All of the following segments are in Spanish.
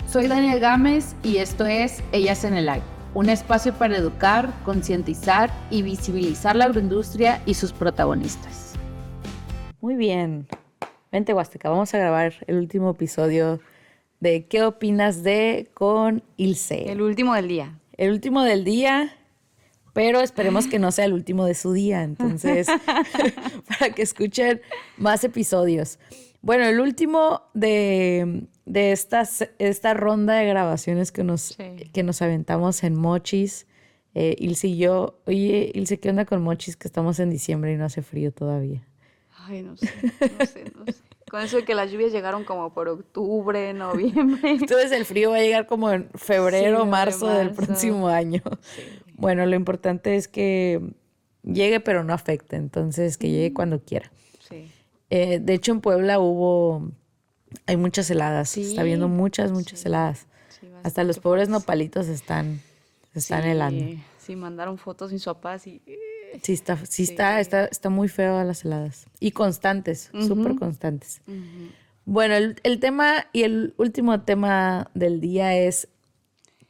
Soy Daniel Gámez y esto es Ellas en el Aire, un espacio para educar, concientizar y visibilizar la agroindustria y sus protagonistas. Muy bien. Vente, Huasteca, vamos a grabar el último episodio de ¿Qué opinas de? Con Ilse. El último del día. El último del día, pero esperemos que no sea el último de su día, entonces, para que escuchen más episodios. Bueno, el último de esta ronda de grabaciones que nos aventamos en Mochis, Ilse y yo. Oye, Ilse, ¿qué onda con Mochis? Que estamos en diciembre y no hace frío todavía. Ay, no sé. Con eso de que las lluvias llegaron como por octubre, noviembre. Entonces el frío va a llegar como en febrero, sí, marzo del próximo año. Sí. Bueno, lo importante es que llegue pero no afecte, entonces que llegue cuando quiera. Sí. De hecho en Puebla hay muchas heladas, sí. Está habiendo muchas heladas. Sí, hasta los pobres nopalitos están helando. Sí, mandaron fotos mis papás y... Sí, está muy feo las heladas. Y constantes, súper constantes. Uh-huh. Bueno, el tema y el último tema del día es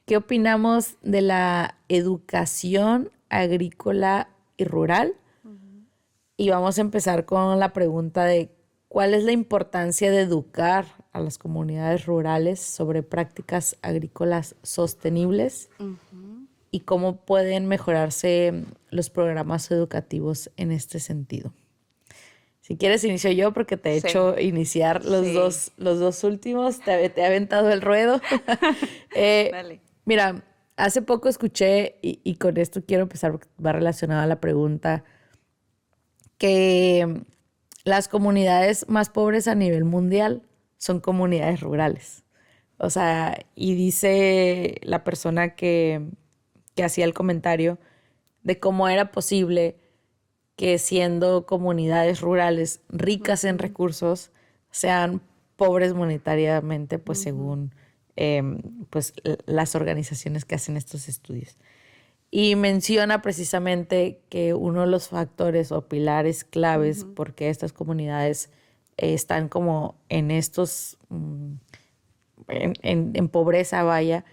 ¿qué opinamos de la educación agrícola y rural? Uh-huh. Y vamos a empezar con la pregunta de ¿cuál es la importancia de educar a las comunidades rurales sobre prácticas agrícolas sostenibles? Uh-huh. Y cómo pueden mejorarse los programas educativos en este sentido. Si quieres inicio yo porque te he hecho iniciar los dos últimos, te he aventado el ruedo. Dale. Mira, hace poco escuché, y con esto quiero empezar porque va relacionado a la pregunta, que las comunidades más pobres a nivel mundial son comunidades rurales. O sea, y dice la persona que hacía el comentario de cómo era posible que siendo comunidades rurales ricas en recursos sean pobres monetariamente, pues según pues las organizaciones que hacen estos estudios. Y menciona precisamente que uno de los factores o pilares claves porque estas comunidades están como en estos, en pobreza, vaya,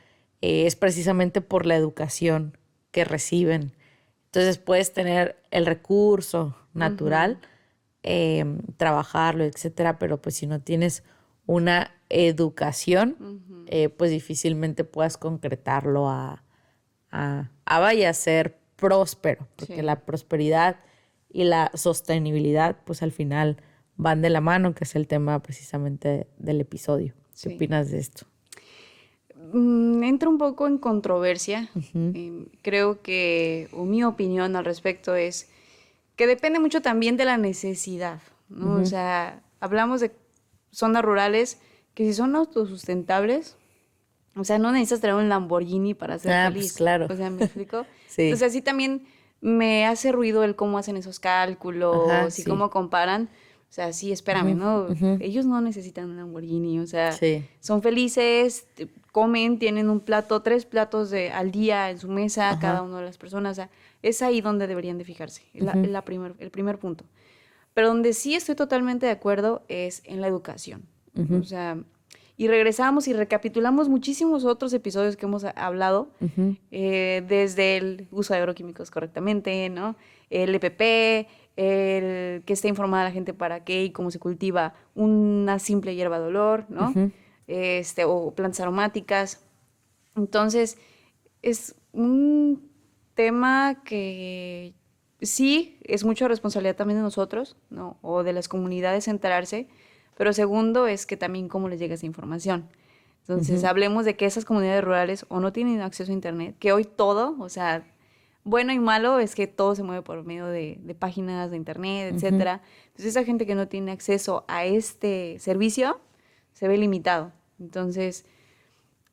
es precisamente por la educación que reciben. Entonces puedes tener el recurso natural, trabajarlo, etcétera, pero pues si no tienes una educación, pues difícilmente puedas concretarlo a ser próspero, porque la prosperidad y la sostenibilidad pues al final van de la mano, que es el tema precisamente del episodio. ¿Qué opinas de esto? Entra un poco en controversia. Creo que, o mi opinión al respecto es que depende mucho también de la necesidad, ¿no? O sea, hablamos de zonas rurales que si son autosustentables, o sea, no necesitas tener un Lamborghini para ser feliz. Pues claro. O sea, ¿me explico? Sí. Entonces, así también me hace ruido el cómo hacen esos cálculos y cómo comparan. O sea, sí, espérame, ¿no? Ellos no necesitan un Lamborghini, o sea, son felices, comen, tienen un plato, 3 platos al día en su mesa, cada una de las personas. O sea, es ahí donde deberían de fijarse, el primer punto. Pero donde sí estoy totalmente de acuerdo es en la educación. O sea, y regresamos y recapitulamos muchísimos otros episodios que hemos hablado, desde el uso de agroquímicos correctamente, ¿no? El EPP, el que esté informada la gente para qué y cómo se cultiva una simple hierba de olor, ¿no? O plantas aromáticas. Entonces, es un tema que sí es mucha responsabilidad también de nosotros, ¿no? O de las comunidades enterarse, pero segundo es que también cómo les llega esa información. Entonces, hablemos de que esas comunidades rurales o no tienen acceso a internet, que hoy todo, o sea, bueno y malo es que todo se mueve por medio de páginas de internet, etcétera. Entonces, esa gente que no tiene acceso a este servicio se ve limitado. Entonces,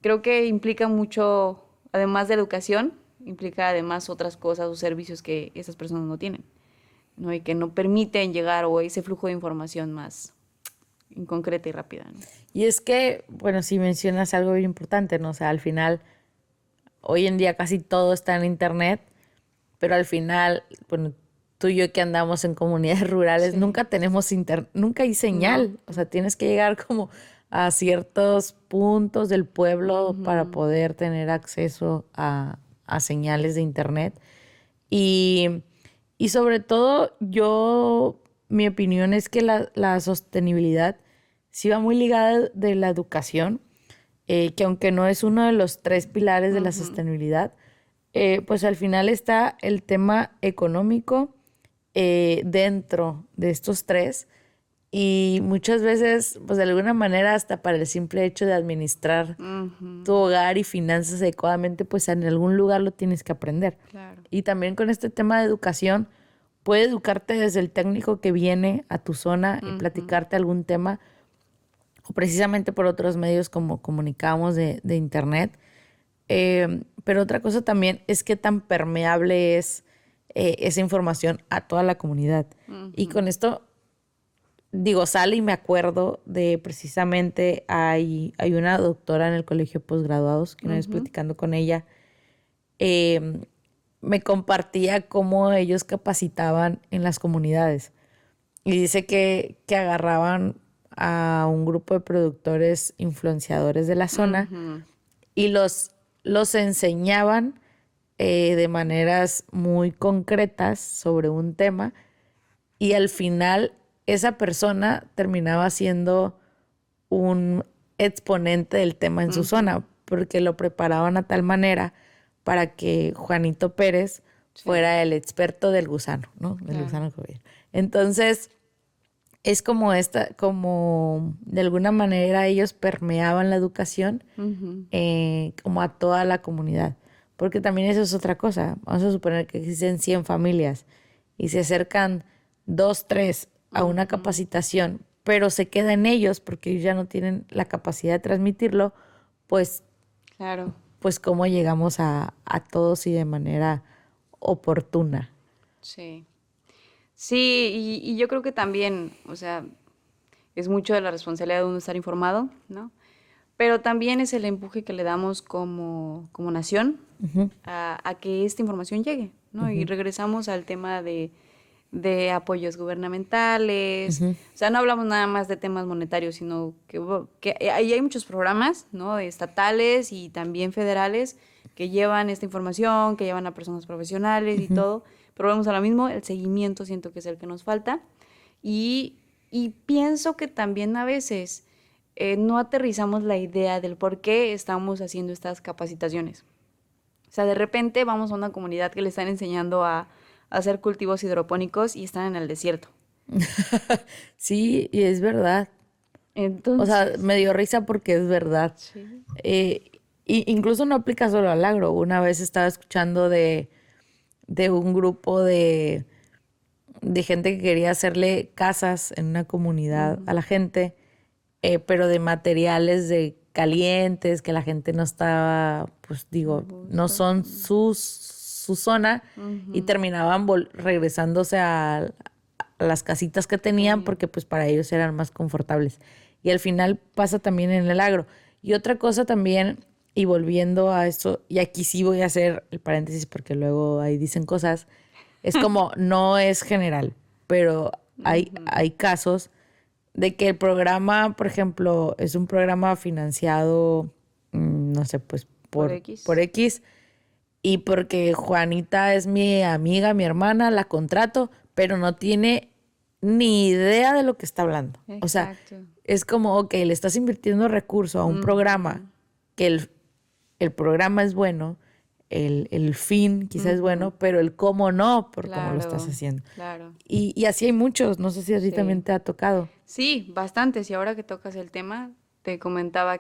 creo que implica mucho, además de educación, implica además otras cosas o servicios que esas personas no tienen, ¿no? Y que no permiten llegar o ese flujo de información más concreta y rápida, ¿no? Y es que, bueno, si mencionas algo bien importante, ¿no? O sea, al final, hoy en día casi todo está en internet, pero al final, bueno, tú y yo que andamos en comunidades rurales, nunca tenemos nunca hay señal. No. O sea, tienes que llegar como a ciertos puntos del pueblo para poder tener acceso a señales de internet. Y sobre todo, mi opinión es que la sostenibilidad sí va muy ligada de la educación, que aunque no es uno de los 3 pilares de la sostenibilidad, pues al final está el tema económico dentro de estos 3. Y muchas veces, pues de alguna manera, hasta para el simple hecho de administrar tu hogar y finanzas adecuadamente, pues en algún lugar lo tienes que aprender. Claro. Y también con este tema de educación, puede educarte desde el técnico que viene a tu zona y platicarte algún tema, o precisamente por otros medios como comunicamos de internet. Pero otra cosa también es qué tan permeable es esa información a toda la comunidad. Y con esto, digo, sale y me acuerdo de precisamente hay una doctora en el colegio de posgraduados que una vez platicando con ella, me compartía cómo ellos capacitaban en las comunidades. Y dice que agarraban a un grupo de productores influenciadores de la zona y los enseñaban de maneras muy concretas sobre un tema, y al final esa persona terminaba siendo un exponente del tema en su zona, porque lo preparaban a tal manera para que Juanito Pérez fuera el experto del gusano, ¿no? Del gusano joven. Entonces, es como de alguna manera ellos permeaban la educación como a toda la comunidad. Porque también eso es otra cosa. Vamos a suponer que existen 100 familias y se acercan 2, 3 a una capacitación, pero se queda en ellos porque ellos ya no tienen la capacidad de transmitirlo, pues, claro, pues cómo llegamos a todos y de manera oportuna. Sí. Sí, y yo creo que también, o sea, es mucho de la responsabilidad de uno estar informado, ¿no? Pero también es el empuje que le damos como nación a que esta información llegue, ¿no? Y regresamos al tema de apoyos gubernamentales. O sea, no hablamos nada más de temas monetarios, sino que ahí hay muchos programas, ¿no? Estatales y también federales que llevan esta información, que llevan a personas profesionales y todo. Pero volvemos a lo mismo, el seguimiento siento que es el que nos falta. Y pienso que también a veces no aterrizamos la idea del por qué estamos haciendo estas capacitaciones. O sea, de repente vamos a una comunidad que le están enseñando a hacer cultivos hidropónicos y están en el desierto. Sí, y es verdad. Entonces, o sea, me dio risa porque es verdad. Sí. Incluso no aplica solo al agro. Una vez estaba escuchando de un grupo de gente que quería hacerle casas en una comunidad a la gente, pero de materiales de calientes, que la gente no estaba, pues digo, no son su zona, y terminaban regresándose a las casitas que tenían porque pues para ellos eran más confortables. Y al final pasa también en el agro. Y otra cosa también, y volviendo a esto, y aquí sí voy a hacer el paréntesis porque luego ahí dicen cosas, es como no es general, pero hay casos de que el programa, por ejemplo, es un programa financiado, no sé, pues por X, y porque Juanita es mi amiga, mi hermana, la contrato, pero no tiene ni idea de lo que está hablando. Exacto. O sea, es como, ok, le estás invirtiendo recursos a un programa que el programa es bueno, el fin quizás es bueno, pero el cómo no, por cómo lo estás haciendo. Claro. Y así hay muchos, no sé si a ti también te ha tocado. Sí, bastantes. Y ahora que tocas el tema, les comentaba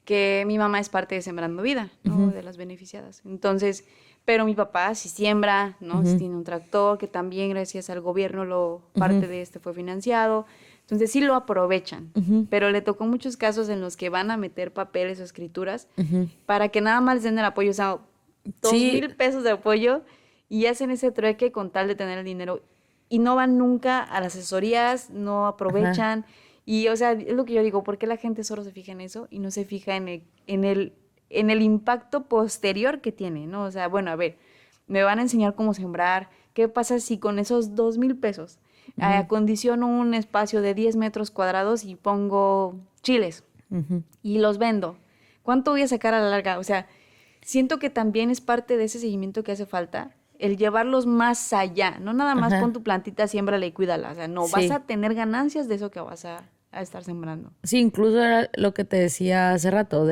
que mi mamá es parte de Sembrando Vida, ¿no? De las beneficiadas. Entonces, pero mi papá sí siembra, ¿no? Sí tiene un tractor que también gracias al gobierno parte de este fue financiado. Entonces sí lo aprovechan, pero le tocó muchos casos en los que van a meter papeles o escrituras para que nada más les den el apoyo, o sea, 2,000 pesos de apoyo, y hacen ese trueque con tal de tener el dinero y no van nunca a las asesorías, no aprovechan. Y, o sea, es lo que yo digo, ¿por qué la gente solo se fija en eso y no se fija en el impacto posterior que tiene, ¿no? O sea, bueno, a ver, me van a enseñar cómo sembrar. ¿Qué pasa si con esos 2,000 pesos Acondiciono un espacio de 10 metros cuadrados y pongo chiles y los vendo. ¿Cuánto voy a sacar a la larga? O sea, siento que también es parte de ese seguimiento que hace falta, el llevarlos más allá. No nada más pon tu plantita, siémbrala y cuídala. O sea, no, vas a tener ganancias de eso que vas a estar sembrando. Sí, incluso era lo que te decía hace rato,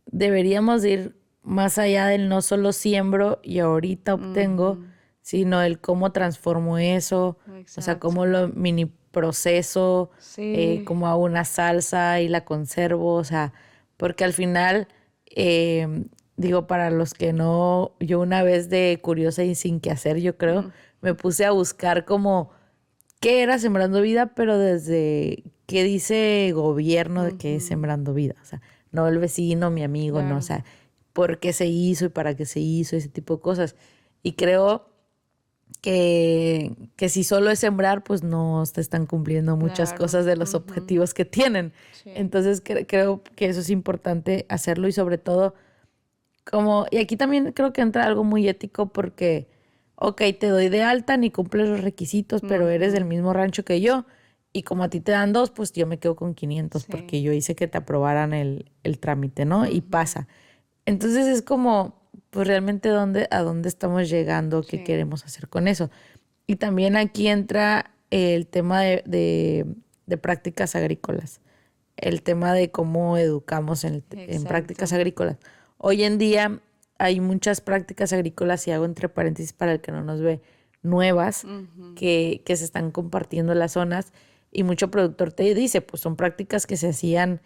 deberíamos ir más allá del no solo siembro y ahorita obtengo, sino el cómo transformo eso, o sea, cómo lo mini proceso, cómo hago una salsa y la conservo, o sea, porque al final, digo, para los que no, yo una vez de curiosa y sin qué hacer, yo creo, me puse a buscar como qué era Sembrando Vida, pero desde qué dice gobierno de qué es Sembrando Vida, o sea, no el vecino, mi amigo, no, o sea, por qué se hizo y para qué se hizo, ese tipo de cosas. Y creo que si solo es sembrar, pues no te están cumpliendo muchas cosas de los objetivos que tienen. Sí. Entonces creo que eso es importante hacerlo y sobre todo y aquí también creo que entra algo muy ético porque, ok, te doy de alta, ni cumples los requisitos, pero eres del mismo rancho que yo. Y como a ti te dan 2, pues yo me quedo con 500 porque yo hice que te aprobaran el trámite, ¿no? Y pasa. Entonces es como, pues realmente a dónde estamos llegando, qué queremos hacer con eso. Y también aquí entra el tema de prácticas agrícolas, el tema de cómo educamos en prácticas agrícolas. Hoy en día hay muchas prácticas agrícolas, y hago entre paréntesis para el que no nos ve, nuevas, que se están compartiendo en las zonas, y mucho productor te dice, pues son prácticas que se hacían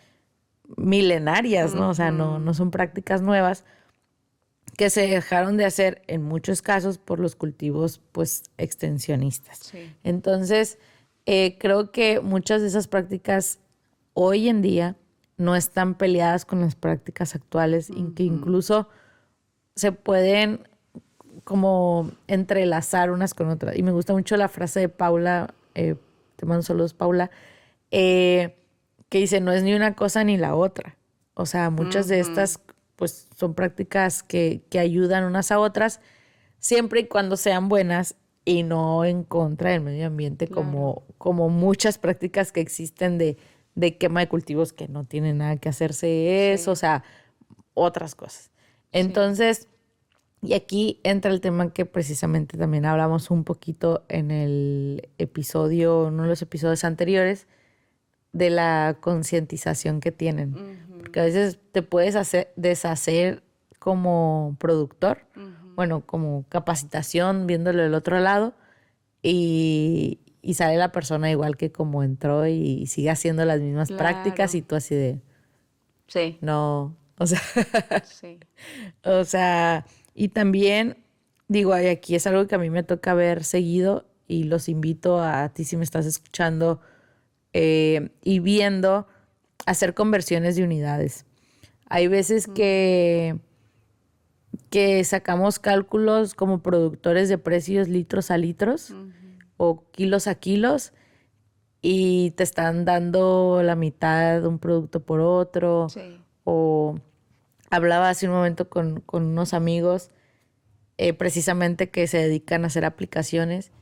milenarias, ¿no? O sea, no son prácticas nuevas que se dejaron de hacer en muchos casos por los cultivos, pues, extensionistas. Sí. Entonces, creo que muchas de esas prácticas hoy en día no están peleadas con las prácticas actuales, y que incluso se pueden como entrelazar unas con otras. Y me gusta mucho la frase de Paula, te mando saludos, Paula, que dice, no es ni una cosa ni la otra. O sea, muchas de estas pues son prácticas que ayudan unas a otras, siempre y cuando sean buenas y no en contra del medio ambiente, como muchas prácticas que existen de quema de cultivos que no tienen nada que hacerse eso, o sea, otras cosas. Entonces, y aquí entra el tema que precisamente también hablamos un poquito en el episodio, uno de los episodios anteriores, de la concientización que tienen. Porque a veces te puedes deshacer como productor, bueno, como capacitación, viéndolo del otro lado, y sale la persona igual que como entró y sigue haciendo las mismas prácticas, y tú así de... Sí. No, o sea... sí. O sea, y también, digo, aquí es algo que a mí me toca ver seguido, y los invito a ti, si me estás escuchando, y viendo, hacer conversiones de unidades. Hay veces que sacamos cálculos como productores de precios litros a litros o kilos a kilos, y te están dando la mitad de un producto por otro. Sí. O hablaba hace un momento con unos amigos precisamente que se dedican a hacer aplicaciones,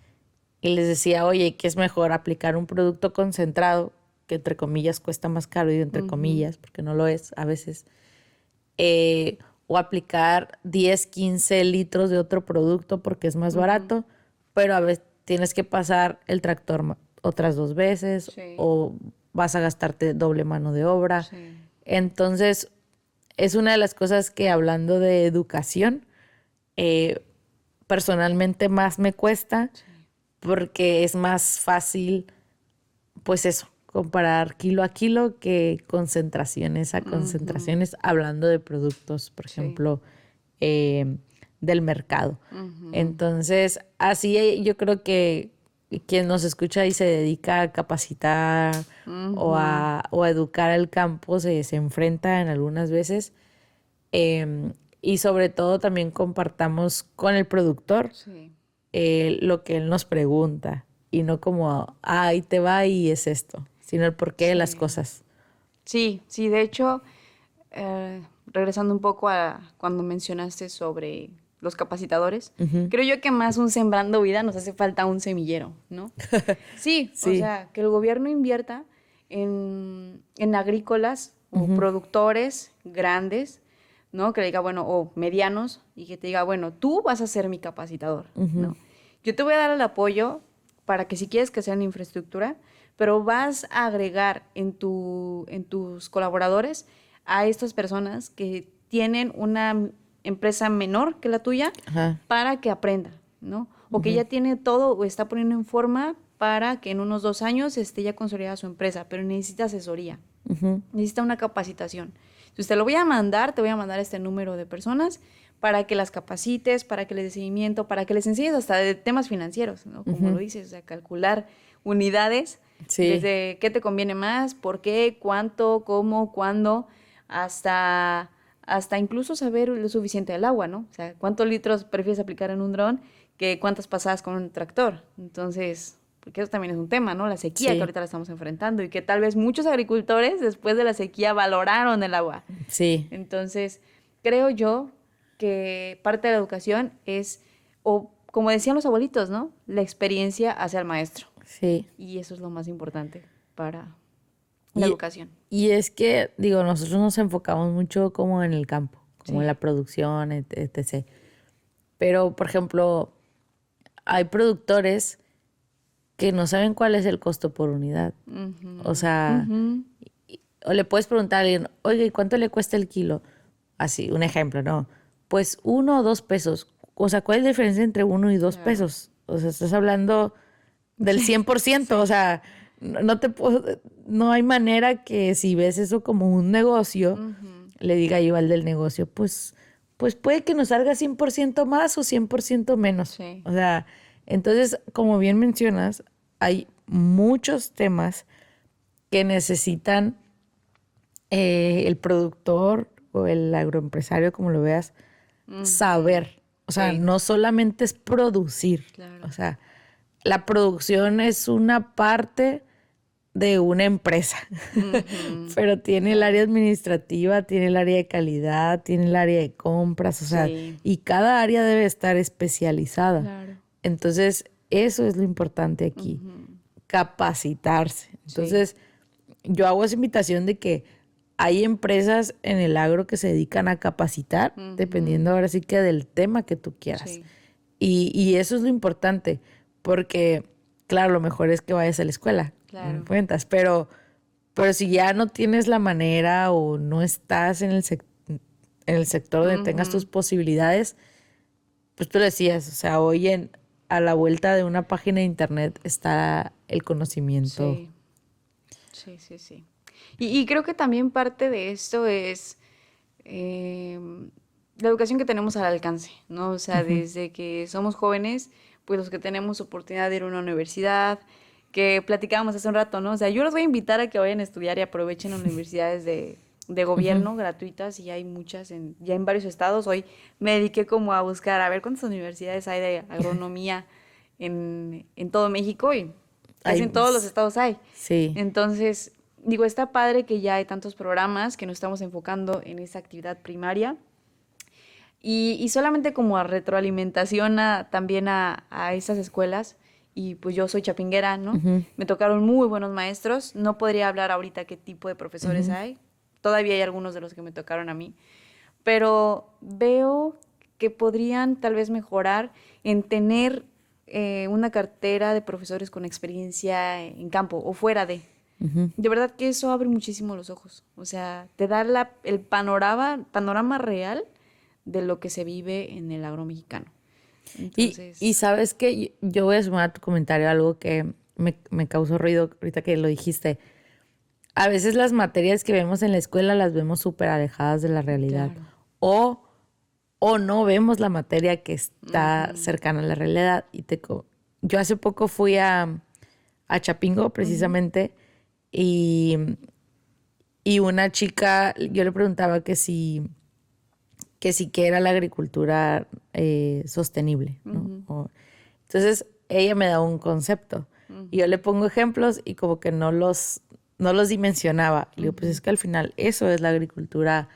y les decía, oye, ¿qué es mejor? Aplicar un producto concentrado, que entre comillas cuesta más caro, y entre comillas, porque no lo es a veces, o aplicar 10, 15 litros de otro producto porque es más barato, pero a veces tienes que pasar el tractor otras 2 veces, o vas a gastarte doble mano de obra. Sí. Entonces, es una de las cosas que, hablando de educación, personalmente más me cuesta, porque es más fácil, pues eso, comparar kilo a kilo que concentraciones a concentraciones, hablando de productos, por ejemplo, del mercado. Entonces, así yo creo que quien nos escucha y se dedica a capacitar o a educar al campo se enfrenta en algunas veces. Y sobre todo también compartamos con el productor lo que él nos pregunta, y no como, ahí te va y es esto, sino el porqué de las cosas. Sí, de hecho, regresando un poco a cuando mencionaste sobre los capacitadores. Creo yo que más un Sembrando Vida nos hace falta un semillero, ¿no? Sí, o sea, que el gobierno invierta en agrícolas o productores grandes, ¿no? Que le diga, bueno, o medianos, y que te diga, bueno, tú vas a ser mi capacitador, ¿no? Yo te voy a dar el apoyo para que si quieres que sea en infraestructura, pero vas a agregar en tus colaboradores a estas personas que tienen una empresa menor que la tuya para que aprenda, ¿no? O que ya tiene todo o está poniendo en forma para que en unos 2 años esté ya consolidada su empresa, pero necesita asesoría, necesita una capacitación. Entonces te voy a mandar este número de personas para que las capacites, para que les des seguimiento, para que les enseñes hasta de temas financieros, ¿no? Como lo dices, o sea, calcular unidades, desde qué te conviene más, por qué, cuánto, cómo, cuándo, hasta incluso saber lo suficiente del agua, ¿no? O sea, cuántos litros prefieres aplicar en un dron que cuántas pasadas con un tractor. Entonces, porque eso también es un tema, ¿no? La sequía que ahorita la estamos enfrentando y que tal vez muchos agricultores después de la sequía valoraron el agua. Sí. Entonces, creo yo que parte de la educación es, o como decían los abuelitos, ¿no? La experiencia hace al maestro. Sí. Y eso es lo más importante para la educación. Y es que, digo, nosotros nos enfocamos mucho como en el campo, como en la producción, etc. Pero, por ejemplo, hay productores que no saben cuál es el costo por unidad. O sea, o le puedes preguntar a alguien, oye, ¿y cuánto le cuesta el kilo? Así, un ejemplo, ¿no? Pues 1 o 2 pesos. O sea, ¿cuál es la diferencia entre 1 y 2 pesos? O sea, estás hablando del 100%. O sea, no hay manera que si ves eso como un negocio, le diga yo al del negocio, pues puede que nos salga 100% más o 100% menos. Sí. O sea, entonces, como bien mencionas, hay muchos temas que necesitan el productor o el agroempresario, como lo veas, saber. O sea, no solamente es producir. Claro. O sea, la producción es una parte de una empresa, pero tiene el área administrativa, tiene el área de calidad, tiene el área de compras, o sea, y cada área debe estar especializada. Claro. Entonces, eso es lo importante aquí, capacitarse. Entonces, yo hago esa invitación de que hay empresas en el agro que se dedican a capacitar, dependiendo ahora sí que del tema que tú quieras. Sí. Y eso es lo importante, porque, claro, lo mejor es que vayas a la escuela, claro, cuentas, pero si ya no tienes la manera o no estás en el sector donde tengas tus posibilidades, pues tú decías, o sea, hoy a la vuelta de una página de internet está el conocimiento. Sí. Y creo que también parte de esto es la educación que tenemos al alcance, ¿no? O sea, desde que somos jóvenes, pues los que tenemos oportunidad de ir a una universidad, que platicábamos hace un rato, ¿no? O sea, yo los voy a invitar a que vayan a estudiar y aprovechen universidades de gobierno gratuitas, y hay muchas ya en varios estados. Hoy me dediqué como a buscar a ver cuántas universidades hay de agronomía en todo México, y casi en todos los estados hay. Sí. Entonces, digo, está padre que ya hay tantos programas que nos estamos enfocando en esa actividad primaria. Y solamente como a retroalimentación también a esas escuelas, y pues yo soy chapinguera, ¿no? Me tocaron muy buenos maestros. No podría hablar ahorita qué tipo de profesores hay. Todavía hay algunos de los que me tocaron a mí. Pero veo que podrían tal vez mejorar en tener una cartera de profesores con experiencia en campo o fuera de. De verdad que eso abre muchísimo los ojos. O sea, te da el panorama real de lo que se vive en el agro mexicano. Entonces, y sabes que yo voy a sumar a tu comentario algo que me causó ruido ahorita que lo dijiste. A veces las materias que vemos en la escuela las vemos súper alejadas de la realidad. Claro. O no vemos la materia que está cercana a la realidad. Yo hace poco fui a Chapingo, precisamente, y una chica, yo le preguntaba que si era la agricultura sostenible, ¿no? Entonces, ella me da un concepto. Y yo le pongo ejemplos y como que no los dimensionaba. Le digo, pues es que al final eso es la agricultura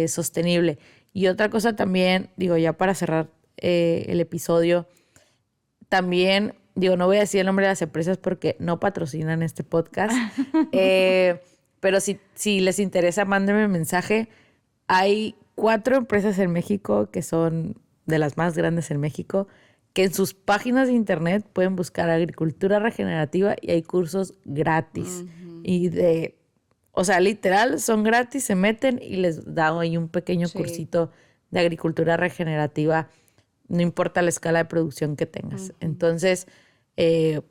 sostenible. Y otra cosa también, digo, ya para cerrar el episodio. También, no voy a decir el nombre de las empresas porque no patrocinan este podcast. Pero si les interesa, mándenme un mensaje. Hay 4 empresas en México que son de las más grandes en México, que en sus páginas de internet pueden buscar agricultura regenerativa y hay cursos gratis. Uh-huh. Y literal, son gratis, se meten y les da ahí un pequeño cursito de agricultura regenerativa, no importa la escala de producción que tengas. Uh-huh. Entonces,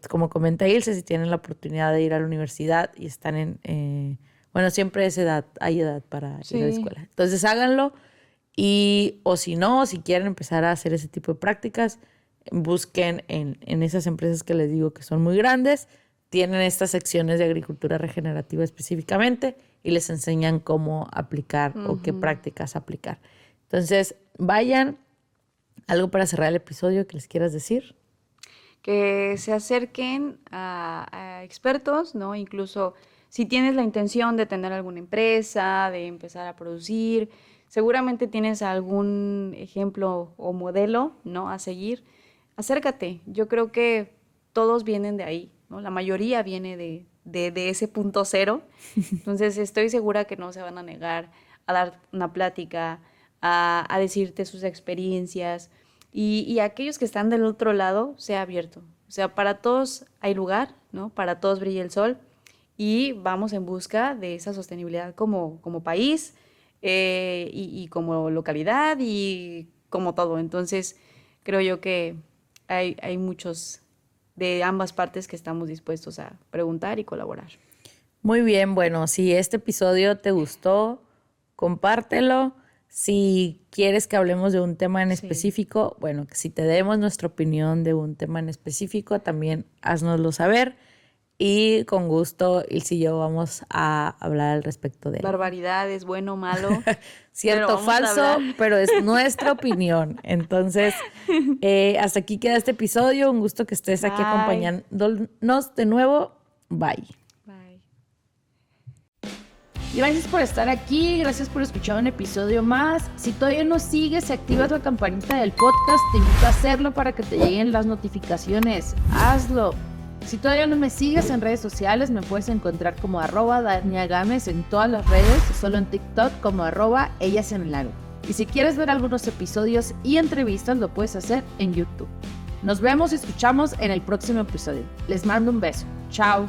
como comenta Ilse, si tienen la oportunidad de ir a la universidad y están siempre hay edad para ir a la escuela. Entonces, háganlo. O si no, si quieren empezar a hacer ese tipo de prácticas, busquen en esas empresas que les digo que son muy grandes, tienen estas secciones de agricultura regenerativa específicamente y les enseñan cómo aplicar o qué prácticas aplicar. Entonces, vayan. ¿Algo para cerrar el episodio que les quieras decir? Que se acerquen a expertos, ¿no? Incluso si tienes la intención de tener alguna empresa, de empezar a producir, seguramente tienes algún ejemplo o modelo, ¿no? A seguir. Acércate. Yo creo que todos vienen de ahí, ¿no? La mayoría viene de ese punto cero. Entonces, estoy segura que no se van a negar a dar una plática, a decirte sus experiencias. Y aquellos que están del otro lado, sea abierto. O sea, para todos hay lugar, ¿no? Para todos brilla el sol. Y vamos en busca de esa sostenibilidad como país y como localidad y como todo. Entonces, creo yo que hay muchos de ambas partes que estamos dispuestos a preguntar y colaborar. Muy bien, bueno, si este episodio te gustó, compártelo. Si quieres que hablemos de un tema en específico, bueno, que si te demos nuestra opinión de un tema en específico, también haznoslo saber. Y con gusto, Ilse y yo vamos a hablar al respecto de él. Barbaridades, bueno, malo. Cierto, falso, pero es nuestra opinión. Entonces, hasta aquí queda este episodio. Un gusto que estés aquí acompañándonos de nuevo. Bye. Gracias por estar aquí, gracias por escuchar un episodio más. Si todavía no sigues y activas la campanita del podcast, te invito a hacerlo para que te lleguen las notificaciones. Hazlo. Si todavía no me sigues en redes sociales, me puedes encontrar como @DaniaGames en todas las redes, solo en TikTok como @EllasEnElAgro. Y si quieres ver algunos episodios y entrevistas, lo puedes hacer en YouTube. Nos vemos y escuchamos en el próximo episodio. Les mando un beso. Chao.